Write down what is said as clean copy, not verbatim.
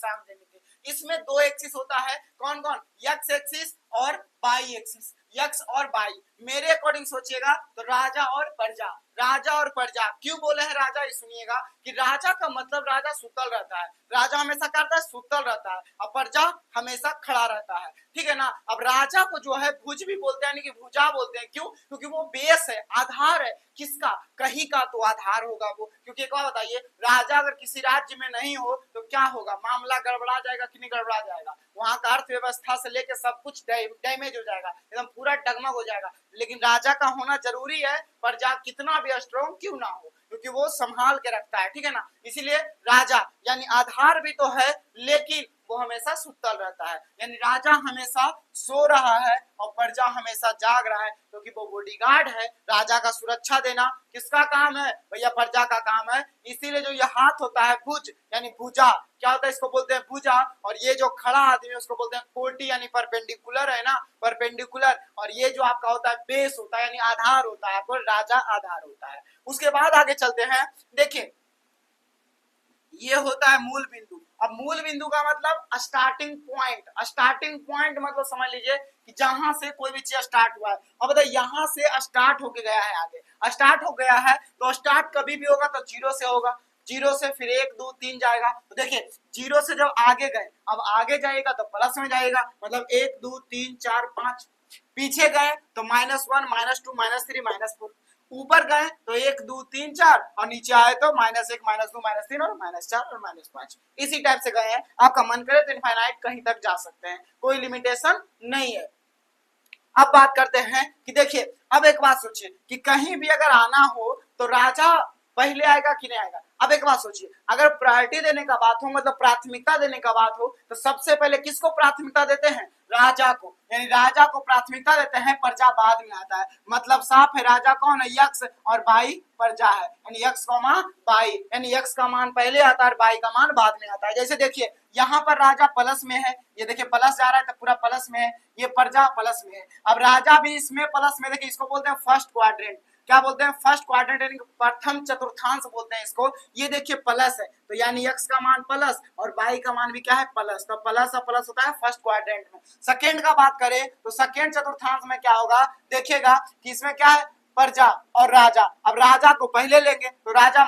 Exam देने के। इसमें दो एक्सिस होता है, कौन कौन, एक्स एक्सिस और वाई एक्सिस। यक्स और वाई, मेरे अकॉर्डिंग सोचिएगा तो राजा और प्रजा। राजा और प्रजा क्यों बोले हैं राजा, ये सुनिएगा कि राजा का मतलब राजा सुतल रहता है, राजा हमेशा करता है सुतल रहता है, और प्रजा हमेशा खड़ा रहता है, ठीक है ना। अब राजा को जो है भुज भी बोलते हैं, यानी कि भुजा बोलते हैं, क्यों, क्योंकि वो बेस है, आधार है, किसका, कहीं का तो आधार होगा वो। क्योंकि एक बात बताइए, राजा अगर किसी राज्य में नहीं हो तो क्या होगा, मामला गड़बड़ा जाएगा कि नहीं गड़बड़ा जाएगा, वहां का अर्थव्यवस्था से लेकर सब कुछ डैमेज हो जाएगा, एकदम पूरा डगमग हो जाएगा। लेकिन राजा का होना जरूरी है, प्रजा कितना भी स्ट्रॉन्ग क्यों ना हो, क्योंकि वो संभाल के रखता है, ठीक है ना। इसीलिए राजा यानी आधार भी तो है, लेकिन वो हमेशा सुतल रहता है, यानी राजा हमेशा सो रहा है और प्रजा हमेशा जाग रहा है, क्योंकि वो बॉडीगार्ड है। राजा का सुरक्षा देना किसका काम है, भैया प्रजा का काम है। इसीलिए जो ये हाथ होता है भुज यानी भुजा, क्या होता है, इसको बोलते हैं भुजा। और ये जो खड़ा आदमी है उसको बोलते हैं कोटी, यानी परपेंडिकुलर है ना, परपेंडिकुलर। और ये जो आपका होता है बेस होता है, यानी आधार होता है, आपको राजा आधार होता है। उसके बाद आगे चलते हैं, देखिए ये होता है मूल बिंदु। अब मूल बिंदु का मतलब स्टार्टिंग पॉइंट। स्टार्टिंग पॉइंट मतलब समझ लीजिए कि जहां से कोई भी चीज स्टार्ट हुआ है। अब बताइए यहाँ से स्टार्ट होके गया है, आगे स्टार्ट हो गया है, तो स्टार्ट कभी भी होगा तो जीरो से होगा, जीरो से फिर 1 2 3 जाएगा। तो देखिए जीरो से जब आगे गए, अब आगे जाएगा तो प्लस में जाएगा, मतलब 1 2 3 4 5। पीछे गए तो -1 -2 -3 -4। ऊपर गए तो 1 2 3 4, और नीचे आए तो -1 -2 -3 और -4 और -5। इसी टाइप से गए हैं। आपका मन करे तो इनफाइनाइट कहीं तक जा सकते हैं, कोई लिमिटेशन नहीं है। अब बात करते हैं कि देखिए, अब एक बात सोचिए कि कहीं भी अगर आना हो तो राजा पहले आएगा कि नहीं आएगा। अब एक बात सोचिए, अगर प्रायोरिटी देने का बात हो, मतलब प्राथमिकता देने का बात हो, तो सबसे पहले किसको प्राथमिकता देते हैं, राजा को, यानी राजा को प्राथमिकता देते हैं, प्रजा बाद में आता है। मतलब साफ है, राजा कौन है, यक्ष, और बाई प्रजा है, यानी यक्ष का मान बाई, यानी यक्ष का मान पहले आता है और बाई का मान बाद में आता है। जैसे देखिए यहाँ पर राजा प्लस में है, ये देखिए प्लस जा रहा है तो पूरा प्लस में है, ये प्रजा प्लस में है। अब राजा भी इसमें प्लस में, देखिए इसको बोलते हैं फर्स्ट क्वाड्रेंट। क्या बोलते हैं, फर्स्ट क्वाड्रेंट, यानी प्रथम चतुर्थांश बोलते हैं इसको। ये देखिए प्लस है, तो यानी x का मान प्लस और y का मान भी क्या है, प्लस। तो प्लस और प्लस होता है फर्स्ट क्वाड्रेंट में। सेकंड का बात करें तो सेकंड चतुर्थांश में क्या होगा, देखिएगा कि इसमें क्या है, प्रजा और राजा। अब राजा को पहले लेंगे तो राजा